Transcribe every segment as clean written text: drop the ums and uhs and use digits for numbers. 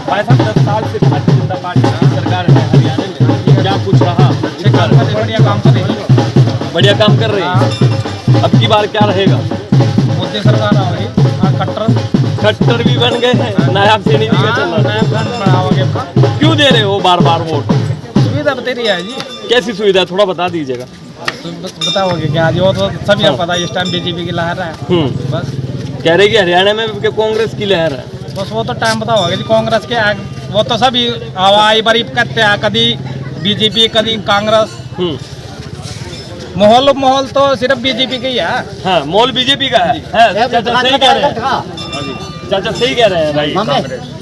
भाई साहब 10 साल से भारतीय जनता पार्टी की सरकार है हरियाणा में, क्या कुछ रहा? बढ़िया काम कर रही है। बढ़िया काम कर रही है। अब की बार क्या रहेगा? मोदी सरकार आ रही। खट्टर भी बन गए हैं, नायब सैनी जी का चल रहा है। क्यों दे रहे हो बार बार वोट? सुविधा बता रही है जी। कैसी सुविधा थोड़ा बता दीजिएगा। बताओगे क्या जी? वो तो सभी आपको पता है, इस टाइम बीजेपी की लहर है। बस कह रहे कि हरियाणा में कांग्रेस की लहर है। बस वो तो टाइम बताओगे जी। कांग्रेस के वो तो सभी हवाई बरीफ करते हैं, कभी बीजेपी कभी कांग्रेस। माहौल तो सिर्फ बीजेपी का ही है। हाँ, माहौल बीजेपी का है। चाचा सही कह रहे हैं, चाचा सही कह रहे हैं भाई।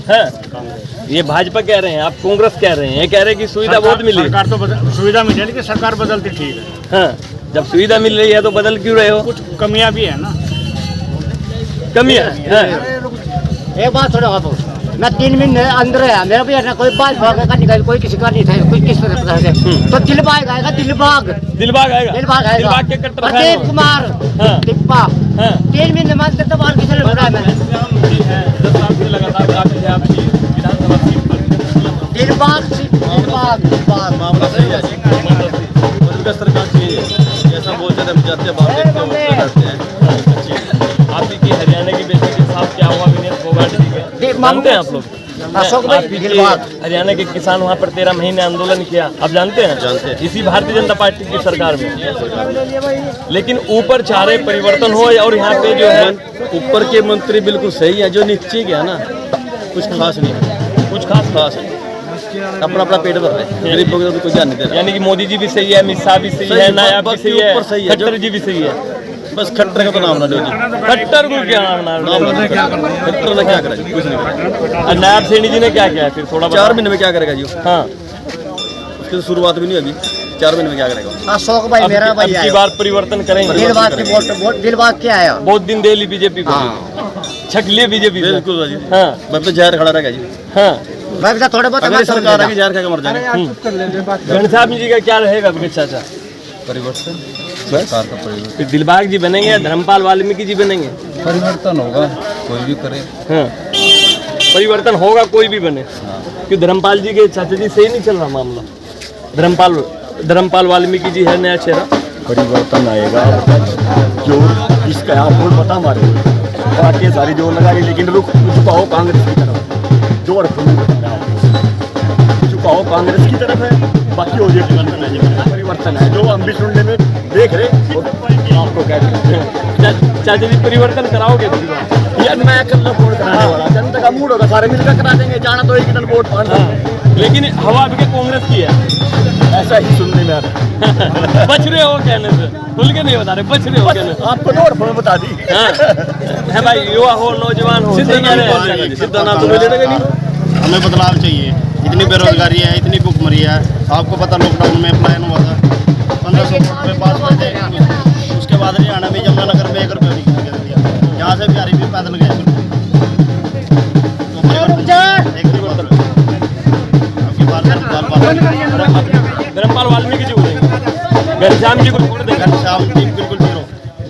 है ये भाजपा कह रहे हैं, आप कांग्रेस कह रहे हैं। ये कह रहे हैं कि सुविधा बहुत मिली। सरकार तो सुविधा मिल रही है, सरकार बदलती ठीक है। हाँ, जब सुविधा मिल रही है तो बदल क्यों रहे हो? कुछ कमियां भी है ना। कमियां है। एक बात थोड़ा बात, मैं 3 महीने अंदर है, मेरा भी है कोई बात भाग का निकल, कोई किसी का नहीं था, कोई किस तरह पता है। तो दिलबाग आएगा, दिलबाग आएगा। दिलबाग के कट्टर प्रदीप कुमार टिप्पा 3 महीने में तो बाहर किसी ने बताया मैंने। 10 साल से लगातार आपकी विधानसभा सीट पर दिलबाग मामला सही है जी। सरकार की जैसा बोलते थे हम जाते हैं। आपकी की हरियाणा की बेटी के साथ क्या हुआ? विनीत फोगाट जी के जानते हैं आप लोग? अशोक भाई हरियाणा के किसान वहाँ पर 13 महीने आंदोलन किया, आप जानते हैं? जानते हैं। इसी भारतीय जनता पार्टी की सरकार में। लेकिन ऊपर चाह रहे परिवर्तन हो और यहाँ पे जो है ऊपर के मंत्री बिल्कुल सही है, जो नीचे गया ना कुछ खास नहीं है। कुछ खास है, अपना पेट भर रहे हैं, गरीबों को कोई ध्यान नहीं दे रहा। यानी कि मोदी जी भी सही है, अमित शाह भी सही है, नायब भी सही है, खट्टर जी भी सही है। बस खट्टर का तो नाम ना लो जी। खट्टर को क्या नाम? खट्टर ने क्या करा जी? कुछ नहीं करा। नायब सैनी जी ने क्या किया फिर? थोड़ा 4 महीने में क्या करेगा जी? हाँ, उसकी तो शुरुआत भी नहीं अभी। 4 महीने में क्या करेगा? अशोक भाई मेरा भाई अब की बार परिवर्तन करेंगे। दिलबाग की वोट दिलबाग क्या आया? बहुत दिन दे ली बीजेपी को, छक लिए बीजेपी। बिल्कुल जी। हाँ, मैं तो जहर खड़ा रहेगा जी। हाँ, भाई बता थोड़े बहुत अगर सरकार आगे जहर खाकर मर जाएंगे। घनश्याम जी का क्या रहेगा चाचा? परिवर्तन, सरकार का परिवर्तन। फिर दिलबाग जी बनेंगे या धर्मपाल वाल्मीकि जी बनेंगे? परिवर्तन होगा, कोई भी करे। हाँ, परिवर्तन होगा, कोई भी बने। क्यों धर्मपाल जी के चाचा जी सही नहीं चल रहा मामला? धर्मपाल वाल्मीकि जी है नया चेहरा। परिवर्तन आएगा जो इसका आप बता हमारे पार्टी सारी जो लगा रही, लेकिन रुक झुकाओ कांग्रेस की तरफ। दो झुकाओ कांग्रेस की तरफ है, बाकी हो जाए परिवर्तन है जो हम भी सुनने में देख रहे। आपको क्या चाचा जी परिवर्तन कराओगे? यार मैं कल वोट कराने वाला, जनता का मूड होगा, सारे मिलकर करा देंगे। जाना तो एक दिन वोट पाना। लेकिन हवा अभी कांग्रेस की है, ऐसा ही सुनने में आ रहा है। बच रहे हो कहने से, खुल के नहीं बता रहे, बच रहे हो कहने से। आपको नोट फोन बता दी है भाई, युवा हो नौजवान हो, सही कह रहे हैं। सीधा नाम तो मिलेगा नहीं। हमें बदलाव चाहिए। इतनी बेरोजगारी है, इतनी भुखमरी है। आपको पता लॉकडाउन में प्लान हुआ था 1500 रुपये पास हुए थे। उसके बाद हरियाणा में यमुनानगर में 1 रुपये नहीं दिया। यहाँ से बिहारी भी पैदल गए। धर्मपाल वाल्मीकि जी बोलेंगे, घनश्याम जी को छोड़ देंगे। घनश्याम जी बिल्कुल जीरो।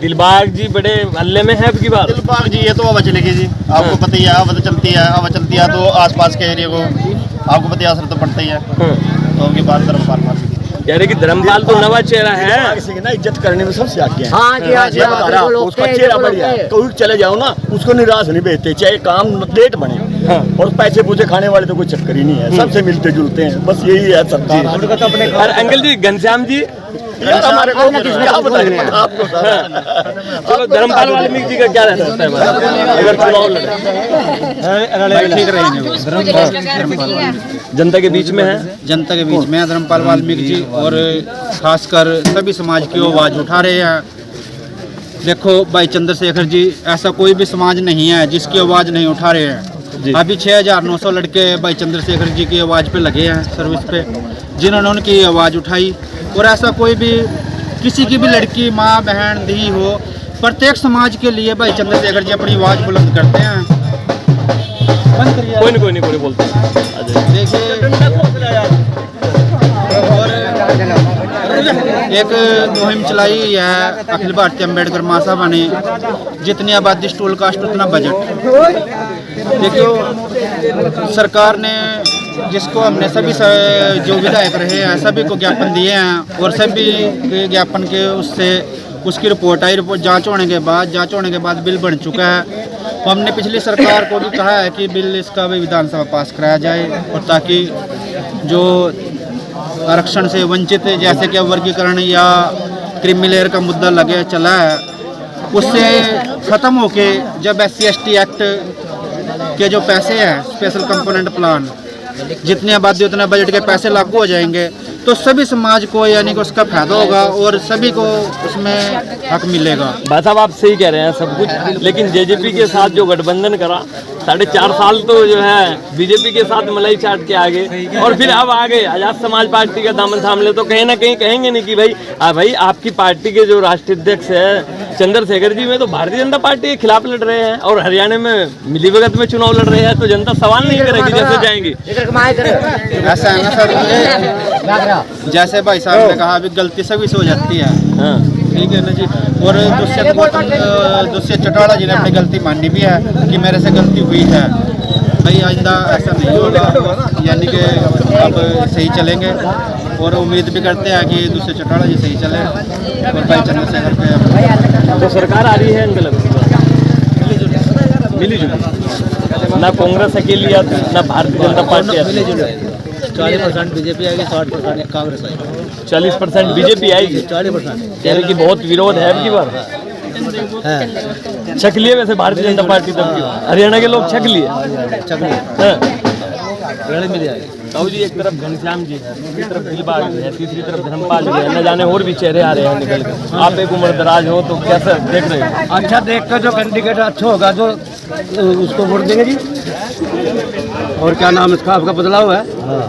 दिलबाग जी बड़े हल्ले में है अब की बार। दिलबाग जी ये तो हवा चलेगी जी, आपको पता ही है। हवा चलती है तो आसपास के एरिया को आपको पता है असर तो पड़ता ही है। तो उनकी बात धर्मपाल कह रहे कि धर्मपाल तो नवा चेहरा है, सिंह ना इज्जत करने में सबसे आगे हैं। हाँ जी, हाँ जी, मैं बता रहा हूं, उसका चेहरा बढ़िया है। कोई चले जाओ ना, उसको निराश नहीं भेजते, चाहे काम लेट बने। और पैसे पूछे खाने वाले तो कोई चक्कर ही नहीं है, सबसे मिलते जुलते हैं। बस यही है सरकार। और अंकल जी घनश्याम जी यार हमारे को क्या बताएंगे आपको? चलो धर्मपाल वाल्मीकि जी का क्या रहता है अगर चुनाव लड़े? ठीक रहेंगे। जनता के बीच में है, जनता के बीच में धर्मपाल वाल्मीकि जी और खासकर सभी समाज की आवाज़ उठा रहे हैं। देखो भाई चंद्रशेखर जी, ऐसा कोई भी समाज नहीं है जिसकी आवाज़ नहीं उठा रहे हैं। अभी 6900 लड़के भाई चंद्रशेखर जी की आवाज़ पे लगे हैं, सर्विस पे, जिन्होंने उनकी आवाज़ उठाई। और ऐसा कोई भी किसी की भी लड़की, माँ, बहन, धी हो, प्रत्येक समाज के लिए भाई चंद्रशेखर जी अपनी आवाज़ बुलंद करते हैं। बंद करिए। कोई नहीं बोलते। देखिए, और एक मुहिम चलाई हुई है अखिल भारतीय अम्बेडकर महासभा ने, जितनी आबादी स्टूल कास्ट उतना बजट। देखो सरकार ने, जिसको हमने सभी जो विधायक रहे हैं सभी को ज्ञापन दिए हैं, और सभी के ज्ञापन के उससे उसकी रिपोर्ट आई, रिपोर्ट जांच होने के बाद बिल बन चुका है। तो हमने पिछली सरकार को भी कहा है कि बिल इसका भी विधानसभा पास कराया जाए, और ताकि जो आरक्षण से वंचित जैसे कि वर्गीकरण या क्रीमी लेयर का मुद्दा लगे चला है, उससे ख़त्म होके जब SC/ST एक्ट के जो पैसे हैं, स्पेशल कंपोनेंट प्लान, जितनी आबादी उतने बजट के पैसे लागू हो जाएंगे तो सभी समाज को यानी कि उसका फायदा होगा और सभी को उसमें हक मिलेगा। भाई साहब आप सही कह रहे हैं सब कुछ, लेकिन जेजेपी के साथ जो गठबंधन करा 4.5 साल तो जो है बीजेपी के साथ मलाई चाट के आगे, और फिर अब आगे आजाद समाज पार्टी का दामन थाम ले, तो कहीं ना कहीं कहेंगे नहीं कि भाई आपकी पार्टी के जो राष्ट्रीय अध्यक्ष है चंद्रशेखर जी में तो भारतीय जनता पार्टी के खिलाफ लड़ रहे हैं, और हरियाणा में मिलीभगत में चुनाव लड़ रहे हैं, तो जनता सवाल नहीं करेगी जैसे जाएंगी। ऐसा है ना सर, जैसे भाई साहब ने कहा अभी गलती सभी से हो जाती है, ठीक है ना जी। और दुष्यंत चौटाला जी ने अपनी गलती मानी भी है कि मेरे से गलती हुई है, भाई आइंदा ऐसा नहीं होगा, यानी कि अब सही चलेंगे, और उम्मीद भी करते हैं कि दुष्यंत चौटाला जी सही चले और भाई चंद्रशेखर पे। तो सरकार आ रही है मिली जुली, ना कांग्रेस अकेली आती ना भारतीय जनता पार्टी आती। 40% बीजेपी आएगी, 60% कांग्रेस आएगी। 40% बीजेपी आएगी, 40% यानी कि बहुत विरोध है अब की बार। छक लिए वैसे भारतीय जनता पार्टी तब की हरियाणा के लोग छक लिए। मिल जाएगी। ताऊ जी एक तरफ घनश्याम जी है, दूसरी तरफ दिलबाग जी है, तीसरी तरफ धर्मपाल जी है, न जाने और भी चेहरे आ रहे हैं निकल के। आप एक उम्र दराज हो तो कैसा देख रहे हो? अच्छा देख कर जो कैंडिडेट अच्छा होगा जो उसको वोट देंगे जी। और क्या नाम इसका आपका बदलाव है?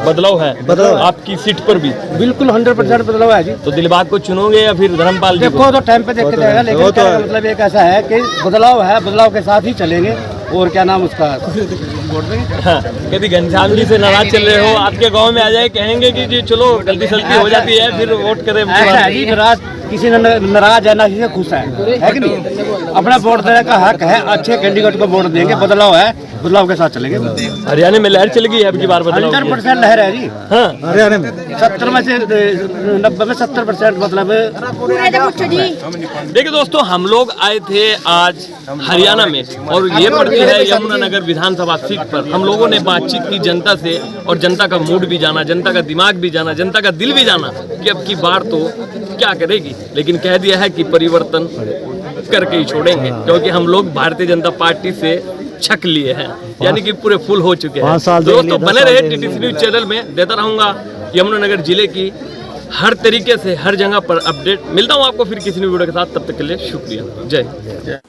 बदलाव है, आपकी सीट पर भी बिल्कुल 100% बदलाव है जी। तो दिलबाग को चुनोगे या फिर धर्मपाल जी को? देखो तो टाइम पे देख के जाएगा, लेकिन मतलब एक ऐसा है कि बदलाव है, बदलाव के साथ ही चलेंगे। और क्या नाम उसका वोट देंगे। हाँ, कभी घनश्याम जी से नाराज चल रहे हो, आपके गांव में आ जाए कहेंगे कि जी चलो गलती सलती हो जाती है फिर वोट करें। नाराज किसी ने नाराज है ना किसी से खुश है कि नहीं? अपना वोट देने का हक है, अच्छे कैंडिडेट को वोट देंगे, बदलाव है, बदलाव के साथ चलेंगे। हरियाणा में लहर चल गई है अब की बार बदलाव की। 100% लहर है जी। हाँ, हरियाणा में 70 में से 90 में 70% मतलब। देखिए दोस्तों, हम लोग आए थे आज हरियाणा में, और ये पड़ती है यमुनानगर विधानसभा सीट पर। हम लोगों ने बातचीत की जनता से, और जनता का मूड भी जाना, जनता का दिमाग भी जाना, जनता का दिल भी जाना कि अब की बार तो क्या करेगी, लेकिन कह दिया है कि परिवर्तन करके ही छोड़ेंगे, क्योंकि हम लोग भारतीय जनता पार्टी से छक लिए हैं, यानी कि पूरे फुल हो चुके हैं। दोस्तों बने रहे TTC न्यूज चैनल में, देता रहूंगा यमुनानगर जिले की हर तरीके से हर जगह पर अपडेट। मिलता हूं आपको फिर किसी वीडियो के साथ, तब तक के लिए शुक्रिया, जय हिंद।